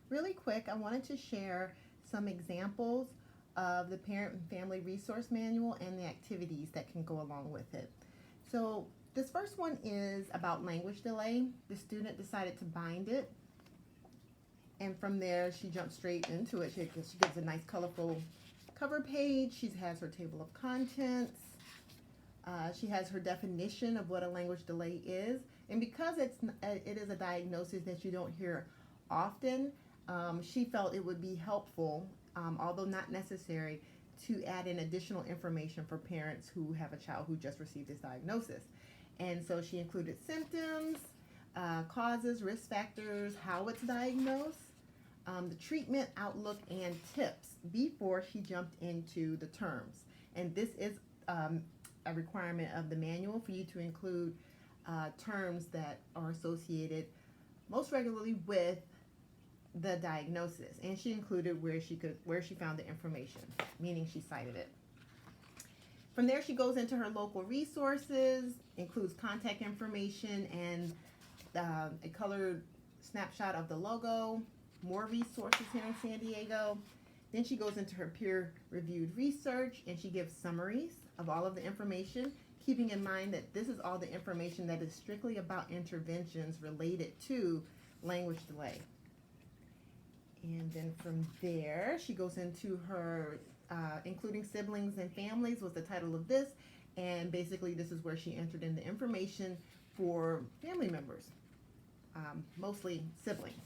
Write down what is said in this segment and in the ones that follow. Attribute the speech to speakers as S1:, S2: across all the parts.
S1: Really quick, I wanted to share some examples of the Parent and Family Resource Manual and the activities that can go along with it. So this first one is about language delay. The student decided to bind it, and from there she jumped straight into it. She gives a nice colorful cover page. She has her table of contents. She has her definition of what a language delay is, and because it is a diagnosis that you don't hear often, she felt it would be helpful, although not necessary, to add in additional information for parents who have a child who just received this diagnosis. And so she included symptoms, causes, risk factors, how it's diagnosed, the treatment outlook, and tips before she jumped into the terms. And this is a requirement of the manual for you to include terms that are associated most regularly with the diagnosis. And she included where she found the information, meaning she cited it. From there, she goes into her local resources, includes contact information and a colored snapshot of the logo, more resources here in San Diego. Then she goes into her peer-reviewed research, and she gives summaries of all of the information, keeping in mind that this is all the information that is strictly about interventions related to language delay. And then from there, she goes into her including siblings and families was the title of this, and basically this is where she entered in the information for family members, mostly siblings.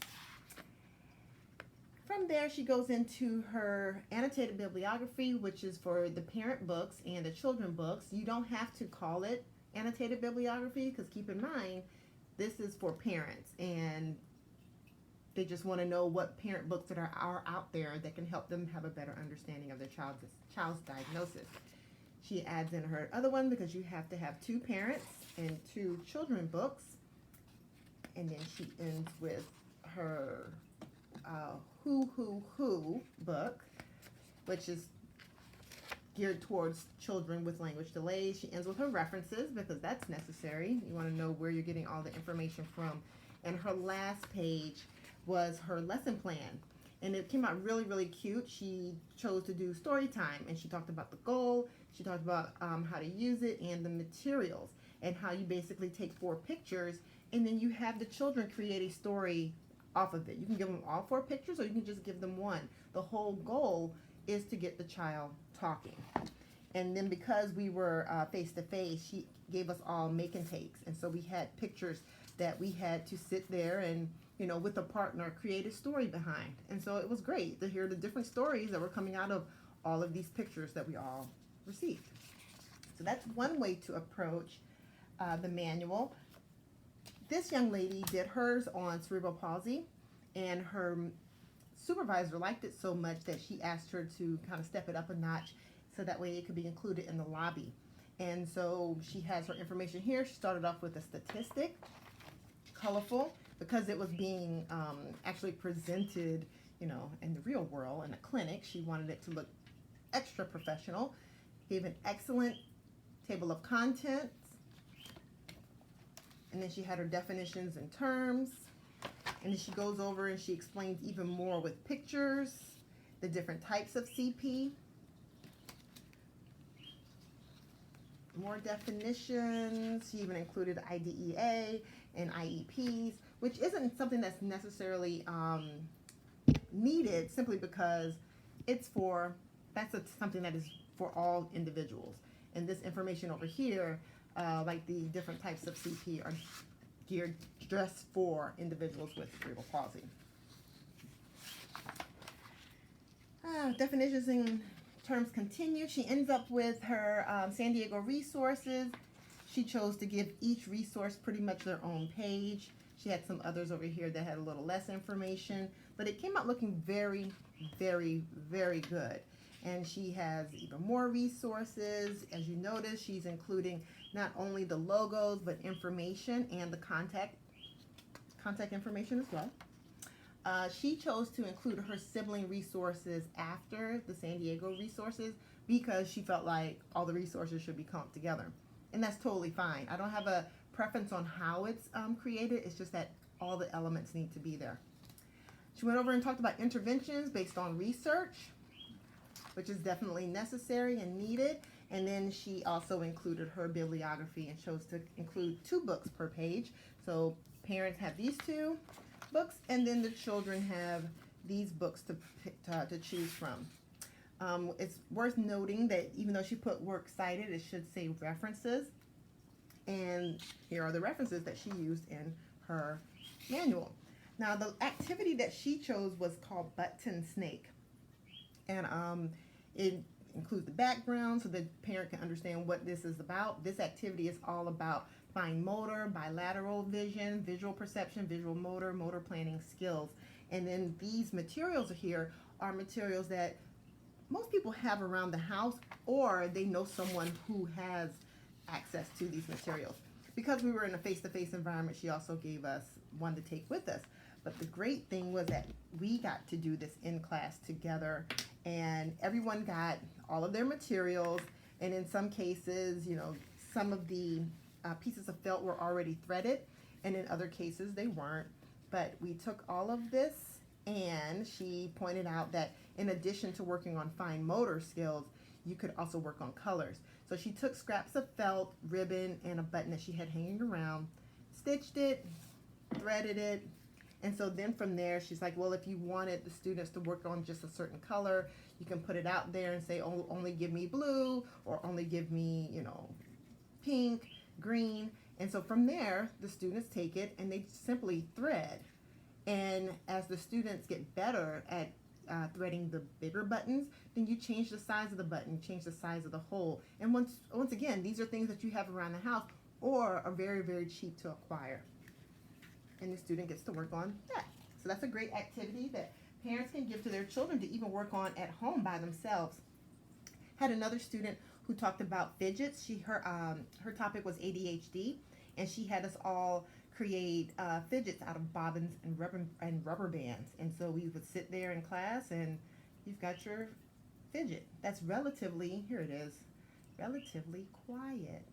S1: From there, she goes into her annotated bibliography, which is for the parent books and the children books. You don't have to call it annotated bibliography, because keep in mind, this is for parents, and they just want to know what parent books that are out there that can help them have a better understanding of their child's diagnosis. She adds in her other one because you have to have 2 parents and 2 children books. And then she ends with her Who book, which is geared towards children with language delays. She ends with her references because that's necessary. You want to know where you're getting all the information from. And her last page was her lesson plan, and it came out really, really cute. She chose to do story time, and she talked about the goal, she talked about how to use it and the materials, and how you basically take 4 pictures and then you have the children create a story off of it. You can give them all 4 pictures, or you can just give them one. The whole goal is to get the child talking. And then because we were face to face, she gave us all make and takes, and so we had pictures that we had to sit there and, you know, with a partner, create a story behind. And so it was great to hear the different stories that were coming out of all of these pictures that we all received. So that's one way to approach the manual. This young lady did hers on cerebral palsy, and her supervisor liked it so much that she asked her to kind of step it up a notch so that way it could be included in the lobby. And so she has her information here. She started off with a statistic, colorful, because it was being actually presented, you know, in the real world, in a clinic. She wanted it to look extra professional. Gave an excellent table of contents. And then she had her definitions and terms. And then she goes over and she explains even more with pictures, the different types of CP. More definitions. She even included IDEA and IEPs, which isn't something that's necessarily needed, simply because it's something that is for all individuals. And this information over here, like the different types of CP, are geared just for individuals with cerebral palsy. Definitions and terms continue. She ends up with her San Diego resources. She chose to give each resource pretty much their own page. She had some others over here that had a little less information, but it came out looking very, very, very good. And she has even more resources. As you notice, she's including not only the logos, but information and the contact information as well. She chose to include her sibling resources after the San Diego resources because she felt like all the resources should be clumped together. And that's totally fine. I don't have a preference on how it's created. It's just that all the elements need to be there. She went over and talked about interventions based on research, which is definitely necessary and needed. And then she also included her bibliography and chose to include 2 books per page. So parents have these 2 books, and then the children have these books to choose from. It's worth noting that even though she put works cited, it should say references. And here are the references that she used in her manual. Now, the activity that she chose was called Button Snake. And it includes the background so the parent can understand what this is about. This activity is all about fine motor, bilateral vision, visual perception, visual motor, motor planning skills. And then these materials here are materials that most people have around the house, or they know someone who has access to these materials. Because we were in a face-to-face environment, she also gave us one to take with us. But the great thing was that we got to do this in class together, and everyone got all of their materials. And in some cases, you know, some of the pieces of felt were already threaded, and in other cases they weren't. But we took all of this, and she pointed out that in addition to working on fine motor skills, you could also work on colors. So she took scraps of felt, ribbon, and a button that she had hanging around, stitched it, threaded it, and so then from there, she's like, well, if you wanted the students to work on just a certain color, you can put it out there and say, oh, only give me blue, or only give me, you know, pink, green. And so from there, the students take it and they simply thread. And as the students get better at threading the bigger buttons, then you change the size of the button, change the size of the hole. And once again, these are things that you have around the house or are very, very cheap to acquire. And the student gets to work on that. So that's a great activity that parents can give to their children to even work on at home by themselves. Had another student who talked about fidgets. Her topic was ADHD, and she had us all create fidgets out of bobbins and rubber bands. And so we would sit there in class, and you've got your fidget. That's relatively, here it is, relatively quiet.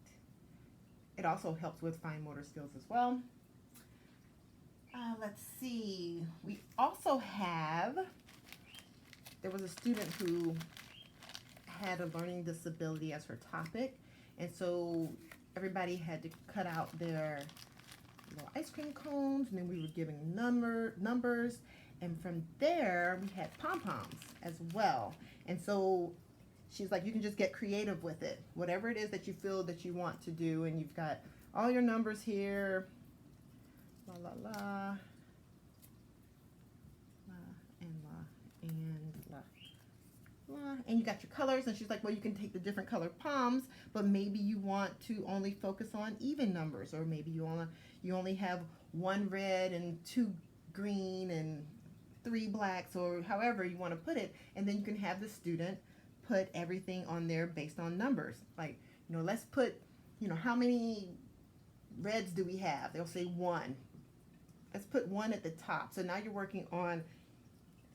S1: It also helps with fine motor skills as well. Let's see. We also there was a student who had a learning disability as her topic, and so everybody had to cut out their little ice cream cones, and then we were giving numbers, and from there we had pom-poms as well. And so she's like, you can just get creative with it, whatever it is that you feel that you want to do, and you've got all your numbers here, la la la, and you got your colors. And she's like, well, you can take the different colored palms, but maybe you want to only focus on even numbers, or maybe you only have 1 red and 2 green and 3 blacks, or however you want to put it. And then you can have the student put everything on there based on numbers. Like, you know, let's put, you know, how many reds do we have? They'll say 1. Let's put 1 at the top. So now you're working on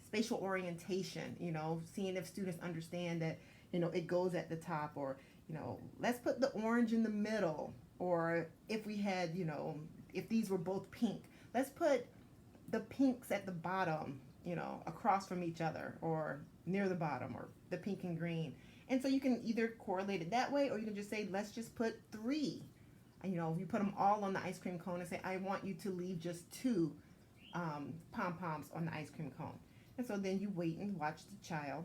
S1: spatial orientation, you know, seeing if students understand that, you know, it goes at the top, or, you know, let's put the orange in the middle, or if we had, you know, if these were both pink, let's put the pinks at the bottom, you know, across from each other, or near the bottom, or the pink and green. And so you can either correlate it that way, or you can just say, let's just put 3. And, you know, you put them all on the ice cream cone and say, I want you to leave just 2 pom-poms on the ice cream cone. And so then you wait and watch the child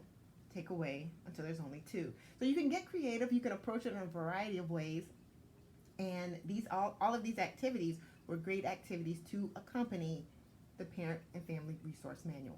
S1: take away until there's only 2. So you can get creative. You can approach it in a variety of ways. And all of these activities were great activities to accompany the Parent and Family Resource Manual.